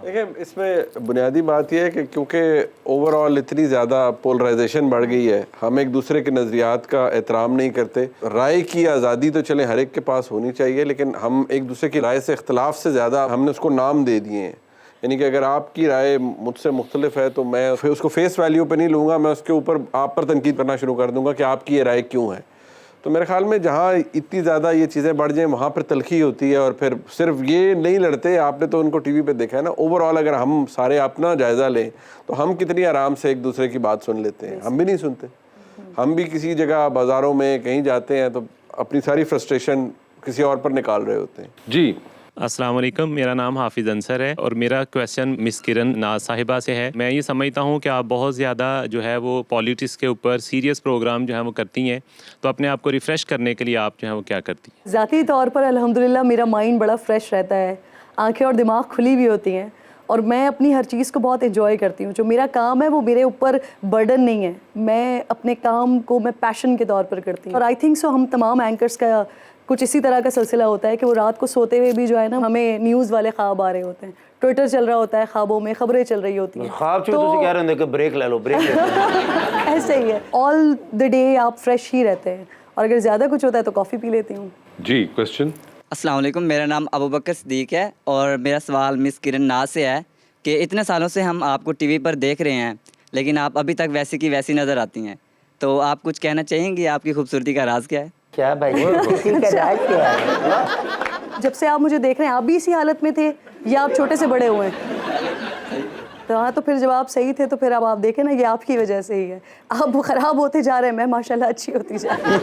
देखिए, इसमें बुनियादी बात यह है कि क्योंकि ओवरऑल इतनी ज़्यादा पोलराइजेशन बढ़ गई है, हम एक दूसरे के नज़रियात का एहतराम नहीं करते। राय की आज़ादी तो चले हर एक के पास होनी चाहिए, लेकिन हम एक दूसरे की राय से इख्तलाफ से ज़्यादा हमने उसको नाम दे दिए हैं। यानी कि अगर आपकी राय मुझसे मुख्तलिफ है तो मैं उसको फेस वैल्यू पे नहीं लूँगा, मैं उसके ऊपर आप पर तनकीद करना शुरू कर दूँगा कि आपकी ये राय क्यों है। तो मेरे ख्याल में जहाँ इतनी ज़्यादा ये चीज़ें बढ़ जाएं वहाँ पर तलखी होती है, और फिर सिर्फ ये नहीं लड़ते। आपने तो उनको टीवी पे देखा है ना, ओवरऑल अगर हम सारे अपना जायज़ा लें तो हम कितनी आराम से एक दूसरे की बात सुन लेते हैं। हम भी नहीं सुनते, हम भी किसी जगह बाज़ारों में कहीं जाते हैं तो अपनी सारी फ्रस्ट्रेशन किसी और पर निकाल रहे होते हैं। जी अस्सलाम वालेकुम, मेरा नाम हाफिज़ अंसर है और मेरा क्वेश्चन मिस किरण नाज साहिबा से है। मैं ये समझता हूँ कि आप बहुत ज़्यादा जो है वो पॉलिटिक्स के ऊपर सीरियस प्रोग्राम जो है वो करती हैं, तो अपने आप को रिफ़्रेश करने के लिए आप जो है वो क्या करती हैं? ज़ाती तौर पर अल्हम्दुलिल्लाह मेरा माइंड बड़ा फ्रेश रहता है, आंखें और दिमाग खुली भी होती हैं और मैं अपनी हर चीज़ को बहुत एंजॉय करती हूँ। जो मेरा काम है वो मेरे ऊपर बर्डन नहीं है, मैं अपने काम को मैं पैशन के तौर पर करती हूँ। और आई थिंक सो हम तमाम एंकर्स का कुछ इसी तरह का सिलसिला होता है कि वो रात को सोते हुए भी जो है ना हमें न्यूज़ वाले ख्वाब आ रहे होते हैं, ट्विटर चल रहा होता है, ख्वाबों में खबरें चल रही होती हैं। ख्वाब तो कह रहे हैं कि ब्रेक ले लो, ब्रेक ले लो। ऐसे ही है, ऑल द डे आप फ्रेश ही रहते हैं और अगर ज़्यादा कुछ होता है तो कॉफ़ी पी लेती हूँ। जी क्वेश्चन। अस्सलाम वालेकुम, मेरा नाम अबू बकर सिद्दीक है और मेरा सवाल मिस किरण नाज से है कि इतने सालों से हम आपको टीवी पर देख रहे हैं लेकिन आप अभी तक वैसी की वैसी नज़र आती हैं, तो आप कुछ कहना चाहेंगी? आपकी खूबसूरती का राज क्या है? क्या भाई किसी का राज क्या है? जब से आप मुझे देख रहे हैं, आप भी इसी हालत में थे या आप छोटे से बड़े हुए हैं? तो हाँ, तो फिर जब आप सही थे तो फिर अब आप देखें ना, ये आपकी वजह से ही है। आप ख़राब होते जा रहे हैं, मैं माशाल्लाह अच्छी होती जा रही हूँ।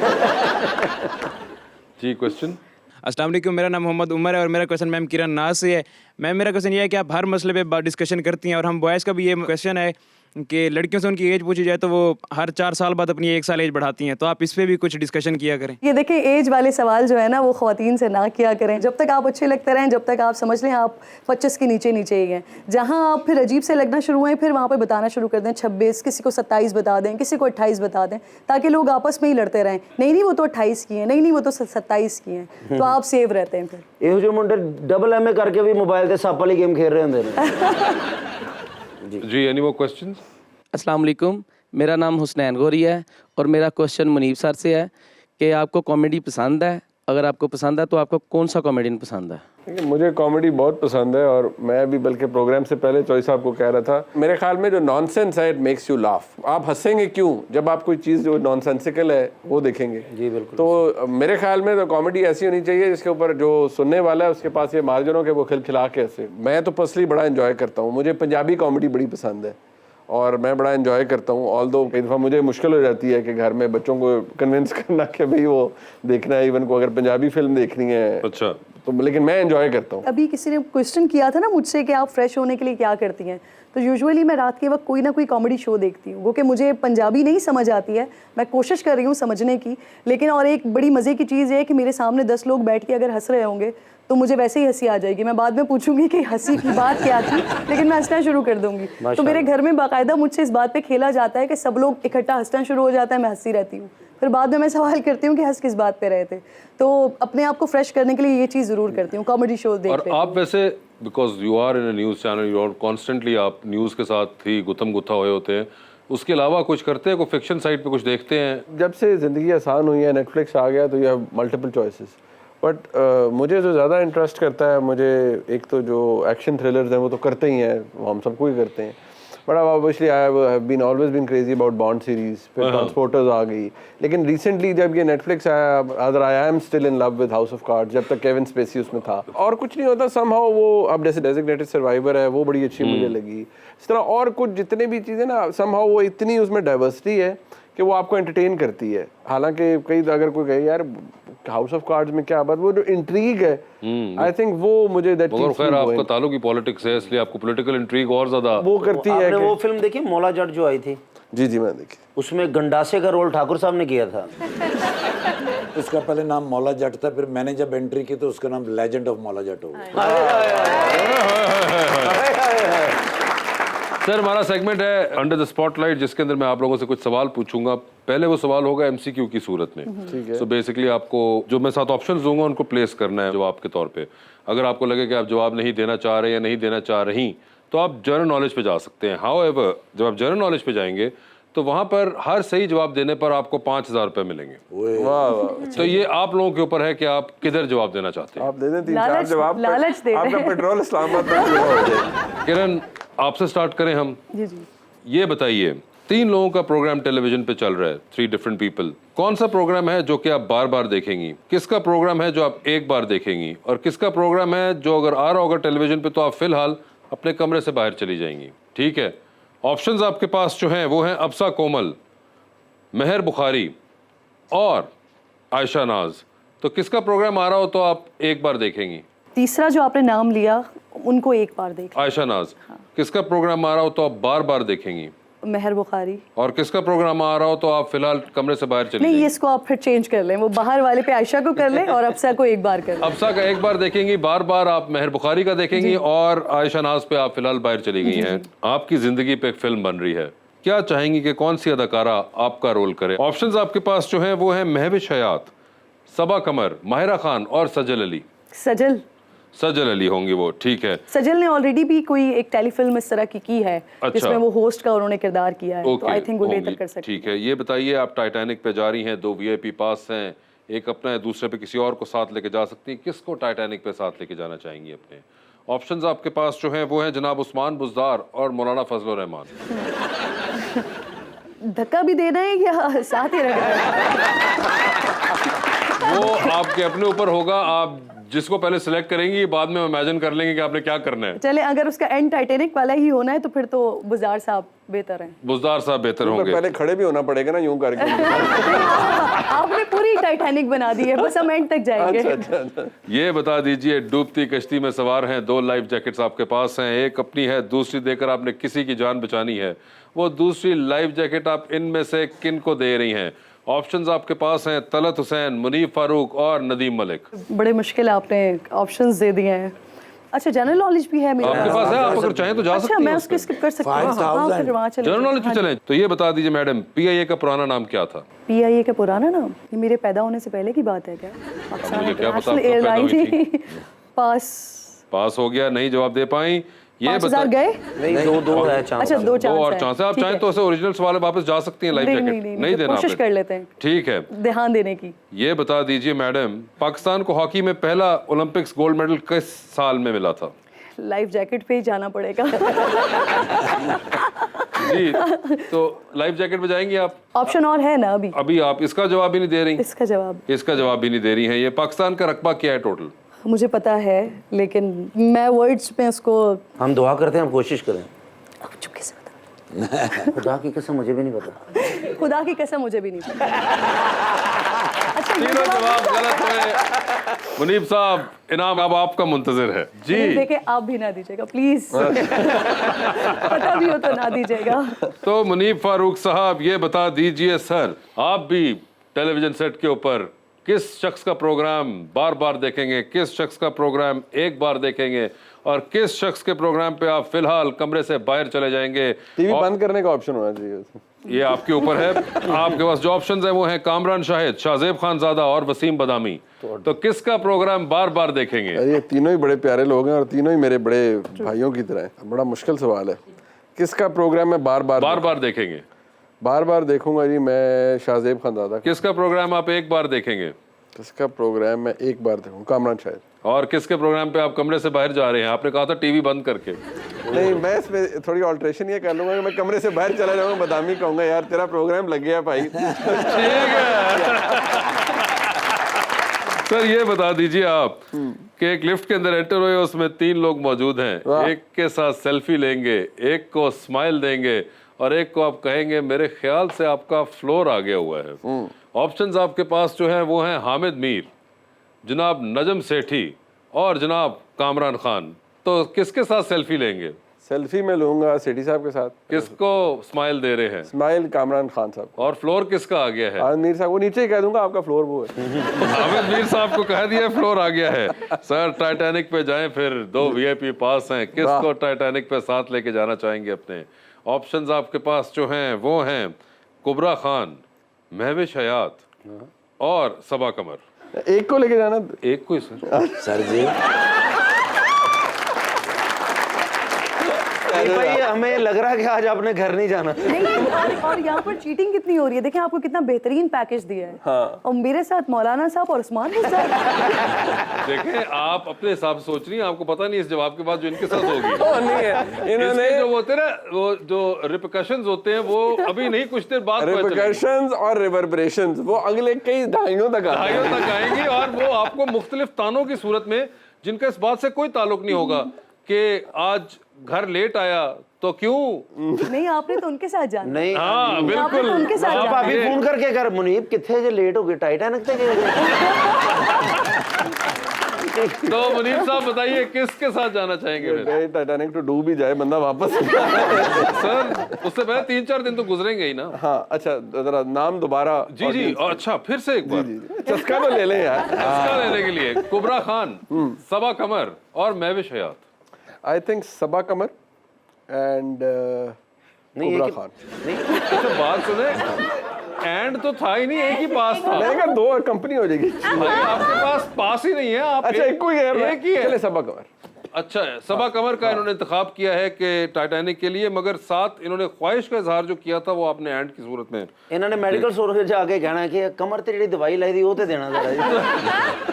जी क्वेश्चन। अस्सलाम वालेकुम, मेरा नाम मोहम्मद उमर है और मेरा क्वेश्चन मैम किरण नाज से है। मैम मेरा क्वेश्चन ये है कि आप हर मसले पे डिस्कशन करती हैं और हम बॉयज़ का भी ये क्वेश्चन है कि लड़कियों से उनकी एज पूछी जाए तो वो हर 4 साल बाद अपनी 1 साल एज बढ़ाती हैं, तो आप इस पे भी कुछ डिस्कशन किया करें। ये देखिए, एज वाले सवाल जो है ना वो ख्वातीन से ना किया करें। जब तक आप अच्छे लगते रहें, जब तक आप समझ लें आप 25 के नीचे नीचे ही हैं, जहाँ आप फिर अजीब से लगना शुरू हुए फिर वहाँ पे बताना शुरू कर दें 26, किसी को 27 बता दें, किसी को 28 बता दें, ताकि लोग आपस में ही लड़ते रहें। नहीं वो तो 28 की हैं, नहीं वो तो 27 की हैं, तो आप सेव रहते हैं फिर। ਇਹੋ ਜਿਹੇ ਮੁੰਡੇ ਡਬਲ ਐਮਏ ਕਰਕੇ ਵੀ ਮੋਬਾਈਲ ਤੇ ਸੱਪ ਵਾਲੀ ਗੇਮ ਖੇਡ ਰਹੇ ਹੁੰਦੇ ਨੇ। जी एनी मोर क्वेश्चंस? अस्सलाम वालेकुम, मेरा नाम हुसनैन गौरी है और मेरा क्वेश्चन मुनीब सर से है कि आपको कॉमेडी पसंद है? अगर आपको पसंद है तो आपको कौन सा कॉमेडियन पसंद है? देखिए, मुझे कॉमेडी बहुत पसंद है और मैं भी बल्कि प्रोग्राम से पहले चॉइस साहब को कह रहा था, मेरे ख्याल में जो नॉनसेंस है इट मेक्स यू लाफ। आप हंसेंगे क्यों? जब आप कोई चीज़ जो नॉनसेंसिकल है वो देखेंगे। जी बिल्कुल। तो मेरे ख्याल में तो कॉमेडी ऐसी होनी चाहिए जिसके ऊपर जो सुनने वाला है उसके पास ये मार्जिन हो कि वो खिलखिला के हंसे। मैं तो पर्सनली बड़ा एंजॉय करता हूँ, मुझे पंजाबी कॉमेडी बड़ी पसंद है और मैं बड़ा एंजॉय करता हूँ। ऑल्दो कई दफ़ा मुझे मुश्किल हो जाती है कि घर में बच्चों को कन्विंस करना कि भाई वो देखना है, इवन को अगर पंजाबी फिल्म देखनी है। अच्छा। तो लेकिन मैं एंजॉय करता हूँ। अभी किसी ने क्वेश्चन किया था ना मुझसे कि आप फ्रेश होने के लिए क्या करती हैं, तो यूजुअली मैं रात के वक्त कोई ना कोई कॉमेडी शो देखती हूँ। वो कि मुझे पंजाबी नहीं समझ आती है, मैं कोशिश कर रही हूँ समझने की, लेकिन और एक बड़ी मज़े की चीज़ है कि मेरे सामने 10 लोग बैठ के अगर हंस रहे होंगे तो मुझे वैसे ही हंसी आ जाएगी। मैं बाद में पूछूंगी कि हंसी की बात क्या थी, लेकिन मैं हंसना शुरू कर दूंगी। तो मेरे घर में बाकायदा मुझसे इस बात पे खेला जाता है कि सब लोग इकट्ठा हंसना शुरू हो जाता है, मैं हंसती रहती हूँ। फिर बाद में मैं सवाल करती हूँ कि हंस किस बात पे रहे थे। तो अपने आप को फ्रेश करने के लिए ये चीज़ ज़रूर करती हूँ, कॉमेडी शो देख और आप वैसे because you are in a news channel, you are constantly आप न्यूज़ के साथ ही गुत्थम गुत्था हुए होते हैं, उसके अलावा कुछ करते हैं? कोई फिक्शन साइट पे कुछ देखते हैं? जब से ज़िंदगी आसान हुई है, नेटफ्लिक्स आ गया, तो you have multiple choices. But मुझे जो ज़्यादा इंटरेस्ट करता है, मुझे एक तो जो एक्शन थ्रिलर्स हैं वो तो करते ही हैं, वो हम सबको ही करते हैं। बट अब obviously I have been always been crazy about Bond series, फिर ट्रांसपोर्टर्स आ गई। लेकिन रिसेंटली जब ये नेटफ्लिक्स आया, other I am still in love with house of cards, जब तक केविन स्पेसी उसमें था। और कुछ नहीं होता समहाउ वो, अब जैसे डेजिग्नेटेड सर्वाइवर है वो बड़ी अच्छी मुझे लगी। इस तरह और कुछ जितने भी चीज़ें ना, समहाउ वो इतनी उसमें डाइवर्सिटी है कि वो आपको एंटरटेन करती है। हालांकि कई अगर कोई कहे यार हाउस ऑफ कार्ड्स में क्या बात, वो जो इंट्रीग है आई थिंक वो मुझे दैट मगर खैर आपका ताल्लुक ही पॉलिटिक्स है, इसलिए आपको पॉलिटिकल इंट्रीग और ज्यादा वो करती है। आपने वो फिल्म देखी मौला जट जो आई थी? जी जी मैं देखी। उसमें गंडासे का रोल ठाकुर साहब ने किया था। उसका पहले नाम मौला जट था, फिर मैंने जब एंट्री की तो उसका नाम लेजेंड ऑफ मौला जट हो गया। सर हमारा सेगमेंट है अंडर द स्पॉटलाइट, जिसके अंदर मैं आप लोगों से कुछ सवाल पूछूंगा। पहले वो सवाल होगा एमसीक्यू की सूरत में। सो बेसिकली आपको जो मैं 7 ऑप्शंस दूंगा उनको प्लेस करना है जवाब के तौर पे। अगर आपको लगे कि आप जवाब नहीं देना चाह रहे या नहीं देना चाह रही तो आप जनरल नॉलेज पे जा सकते हैं। हाउएवर जब आप जनरल नॉलेज पे जाएंगे तो वहां पर हर सही जवाब देने पर आपको 5,000 रुपए मिलेंगे। वाह, तो ये आप लोगों के ऊपर है कि आप किधर जवाब देना चाहते हैं। आप दे दें 3-4 जवाब, लालच दे आपका पेट्रोल इस्लामाबाद तक पूरा हो जाए। किरण आपसे स्टार्ट करें हम। जी जी। ये बताइए 3 लोगों का प्रोग्राम टेलीविजन पे चल रहा है, 3 डिफरेंट पीपल। कौन सा प्रोग्राम है जो कि आप बार बार देखेंगी? किसका प्रोग्राम है जो आप एक बार देखेंगी? और किसका प्रोग्राम है जो अगर आ रहा होगा टेलीविजन पे तो आप फिलहाल अपने कमरे से बाहर चली जाएंगी? ठीक है, ऑप्शंस आपके पास जो हैं वो हैं अब्सा कोमल, मेहर बुखारी और आयशा नाज। तो किसका प्रोग्राम आ रहा हो तो आप एक बार देखेंगी? तीसरा जो आपने नाम लिया उनको एक बार देख। आयशा नाज। किसका प्रोग्राम आ रहा हो तो आप बार बार देखेंगी? मेहर बुखारी। और किसका प्रोग्राम आ रहा हो तो आप फिलहाल कमरे से बाहर चली नहीं, जाएंगी? इसको आप फिर चेंज कर लें, वो बाहर वाले पे आयशा को कर लें और अब्सा को एक बार कर लें। अब्सा का एक बार देखेंगी, बार बार आप मेहर बुखारी का देखेंगी और आयशा नाज पे आप फिलहाल बाहर चली गई हैं। आपकी जिंदगी पे एक फिल्म बन रही है, क्या चाहेंगी कि कौन सी अदाकारा आपका रोल करे? ऑप्शंस आपके पास जो हैं वो हैं महविश हयात, सबा कमर, माहिरा खान और सजल अली। सजल अली होंगी वो, ठीक है। सजल ने ऑलरेडी भी कोई एक टेलीफिल्म इस तरह की है जिसमें वो होस्ट का उन्होंने किरदार किया है। तो आई थिंक वो बेहतर कर सकते। ठीक है, ये बताइए आप टाइटैनिक पे जा रही हैं, 2 VIP पास हैं, एक अपना है, दूसरे पे किसी और को साथ लेके जा सकती हैं। किसको टाइटैनिक पे साथ लेके जाना चाहेंगी अपने? ऑप्शंस आपके पास जो हैं वो हैं जनाब उस्मान बुज़दार और मौलाना फजल रहमान। धक्का भी देना है या साथ ही रखना है? वो आपके अपने ऊपर होगा, आप जिसको पहले सिलेक्ट करेंगी बाद में इमेजिन कर लेंगे कि आपने क्या करना है। चले, अगर उसका एंड टाइटैनिक वाला ही होना है तो फिर तो बुज़दार साहब बेहतर हैं। बुज़दार साहब बेहतर होंगे। पहले खड़े भी होना पड़ेगा ना यूं करके। आपने पूरी टाइटैनिक बना दी है, बस हम एंड तक जाएंगे। अच्छा। ये बता दीजिए, डूबती कश्ती में सवार हैं, 2 लाइफ जैकेट्स आपके पास हैं, एक अपनी है, दूसरी देकर आपने किसी की जान बचानी है। वो दूसरी लाइफ जैकेट आप इनमें से किन को दे रही हैं? ऑप्शंस आपके पास हैं, तलत हुसैन, मुनीब फारूक और नदीम मलिक। बड़े मुश्किल आपने ऑप्शंस दे दिए हैं। अच्छा, जनरल नॉलेज भी है मेरे आपके पास है, आप अगर चाहें तो जा सकती अच्छा, हैं मैं उस पे। उसको स्किप कर सकती हूँ। हाँ, फिर वहाँ चले। जनरल नॉलेज पे चलें। तो ये बता दीजिए मैडम, PIA का पुराना नाम क्या था? PIA का पुराना नाम, ये मेरे पैदा होने से पहले की बात है क्या? मुझे क्या पता नेशनल आप कब पैदा एयरलाइन हुई थी? थी। पास हो गया, नहीं जवाब दे पाई। ये 5000 गए? नहीं, दो है चांस। अच्छा, 2 चांस और है। चांस है, आप ठीक चाहें है। तो ऐसे ओरिजिनल सवाल वापस जा सकती हैं। लाइफ जैकेट नहीं देना कोशिश आपने। कर लेते हैं, ठीक है, ध्यान देने की। ये बता दीजिए मैडम, पाकिस्तान को हॉकी में पहला ओलंपिक्स गोल्ड मेडल किस साल में मिला था? लाइफ जैकेट पे ही जाना पड़ेगा। जी, तो लाइफ जैकेट पे जाएंगी आप? ऑप्शन और है ना अभी? अभी आप इसका जवाब भी नहीं दे रही। इसका जवाब भी नहीं दे रही हैं। ये पाकिस्तान का रकबा क्या है टोटल? मुझे पता है, लेकिन मैं वर्ड्स में उसको हम दुआ करते हैं, हम कोशिश करें। चुपके से बता। खुदा की कसम मुझे भी नहीं पता। खुदा की कसम मुझे भी नहीं पता। अच्छा, ये तीनों जवाब गलत हुए। मुनीब साहब, इनाम अब आपका मुंतजिर है जी। देखिए, आप भी ना दीजिएगा प्लीज। पता भी हो तो ना दीजिएगा। तो मुनीब फारूक साहब, ये बता दीजिए सर, आप भी टेलीविजन सेट के ऊपर किस शख्स का प्रोग्राम बार बार देखेंगे, किस शख्स का प्रोग्राम एक बार देखेंगे, और किस शख्स के प्रोग्राम पे आप फिलहाल कमरे से बाहर चले जाएंगे? टीवी बंद करने का ऑप्शन होना चाहिए। ये आपके ऊपर है। आपके पास जो ऑप्शंस हैं वो हैं कामरान शाहिद, शाहजेब खानजादा और वसीम बदामी। तो किसका प्रोग्राम बार बार देखेंगे? ये तीनों ही बड़े प्यारे लोग हैं और तीनों ही मेरे बड़े भाइयों की तरह हैं। बड़ा मुश्किल सवाल है, किसका प्रोग्राम मैं बार बार देखेंगे? बार बार देखूंगा जी मैं शाहजेब खानजादा। किसका प्रोग्राम आप एक बार देखेंगे? किसका प्रोग्राम मैं एक बार देखूंगा? कामरान शाहिद। और किसके प्रोग्राम पे आप कमरे से बाहर जा रहे हैं? आपने कहा था टीवी बंद करके। नहीं, मैं इसमें थोड़ी ऑल्ट्रेशन ये कर लूंगा कि मैं कमरे से बाहर चला जाऊंगा, बदामी कहूंगा यार तेरा प्रोग्राम लग गया भाई। ठीक है। सर, ये बता दीजिए आप कि एक लिफ्ट के अंदर एंटर हुए, उसमें 3 लोग मौजूद हैं। एक के साथ सेल्फी लेंगे, एक को स्माइल देंगे और एक को आप कहेंगे मेरे ख्याल से आपका फ्लोर आ गया हुआ है। ऑप्शंस आपके पास जो है वो हैं हामिद मीर, जनाब नजम सेठी और जनाब कामरान खान। तो किसके साथ सेल्फी लेंगे? सेल्फी में लूंगा सेठी साहब के साथ। किसको स्माइल दे रहे हैं? स्माइल कामरान खान साहब। और फ्लोर किसका आ गया है? मीर साहब, वो नीचे ही कह दूंगा आपका फ्लोर वो है। हामिद मीर साहब को कह दिया फ्लोर आ गया है। सर, टाइटैनिक पे जाएं, फिर 2 VIP पास हैं। किसको टाइटैनिक पे साथ लेके जाना चाहेंगे अपने? ऑप्शंस आपके पास जो हैं वो हैं कुबरा खान, महविश हयात और सबा कमर। एक को लेके जाना? एक को ही सर। सर जी, भाई हमें लग रहा है कि आज आपने घर नहीं जाना। नहीं, और यहाँ पर चीटिंग कितनी हो रही है। देखिए, आपको कितना बेहतरीन पैकेज दिया है। हाँ। और मेरे साथ मौलाना साहब और उस्मान साहब। देखें, आप अपने हिसाब से सोच रही हैं, आपको पता नहीं इस जवाब के बाद जो इनके साथ होगी। नहीं है, इन्होंने जो होते हैं ना, वो जो रिपरकशंस होते हैं वो अभी नहीं, कुछ देर बाद रिपरकशंस और रिवर्बरेशंस वो अगले कई दहाइयों तक आएंगी और वो आपको मुख्तलिफ तानों की सूरत में, जिनका इस बात से कोई ताल्लुक नहीं होगा कि आज घर लेट आया तो क्यों। नहीं, आपने तो उनके साथ जाना। नहीं, हाँ बिल्कुल, तो उनके साथ आप अभी फोन करके कर, मुनीब कितने जे लेट हो गए, टाइटैनिक तक गए। तो मुनीब साहब बताइए किसके साथ जाना चाहेंगे फिर? टाइटैनिक तो डूब ही जाए बंदा वापस। सर, उससे पहले 3-4 दिन तो गुजरेंगे ही ना। हाँ, अच्छा जरा नाम दोबारा। जी, अच्छा फिर से एक बार चस्का तो ले लें यार। चस्का लेने के लिए कुबरा खान, सबा कमर और Mahwish Hayat. I think Saba Qamar and Kubra Khan. अच्छा, बात सुने, एंड तो था ही नहीं, एक ही पास था। मैंने कहा 2 कंपनी हो जाएगी। भाई, आपके पास पास ही नहीं है। आप अच्छा, एक को ही है। एक ही है। चले सबा कमर। अच्छा, सबा कमर का इन्होंने इंतखाब किया है कि टाइटैनिक के लिए, मगर साथ इन्होंने ख्वाहिश का इजहार जो किया था वो आपने एंड की सूरत में इन्होंने मेडिकल स्टोर पे जाके कहना है कि कमर ते जेडी दवाई लाई दी वो ते देना जरा।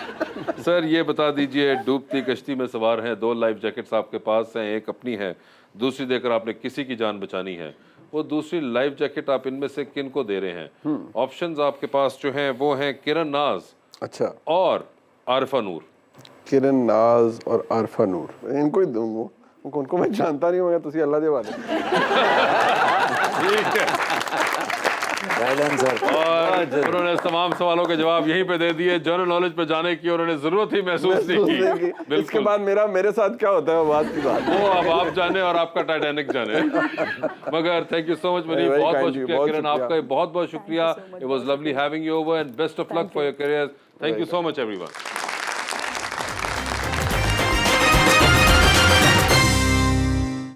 सर, ये बता दीजिए, डूबती कश्ती में सवार हैं, 2 लाइफ जैकेट्स आपके पास हैं, एक अपनी है, दूसरी देकर आपने किसी की जान बचानी है। वो दूसरी लाइफ जैकेट आप इनमें से किन को दे रहे हैं? ऑप्शंस आपके पास जो हैं वो हैं किरण नाज, अच्छा, और आरिफा नूर। किरण नाज और आरफा नूर, इनको ही दूंगा, उनको मैं जानता नहीं हूँ, तुसी अल्लाह दे वाले। ठीक है, Well done, sir. और उन्होंने तमाम सवालों के जवाब यहीं पे दे दिए। जनरल नॉलेज पे जाने की उन्होंने जरूरत ही महसूस नहीं की। इसके बिल्कुल, बाद मेरे साथ क्या होता है वो बात की बात। वो अब आप जाने और आपका टाइटैनिक जाने। मगर thank you so much Manish, very बहुत kind बहुत you, शुक्रिया बहुत किरण, शुक्रिया। आपका बहुत बहुत शुक्रिया। It was lovely having you over and best of luck for your career. Thank you so much everyone.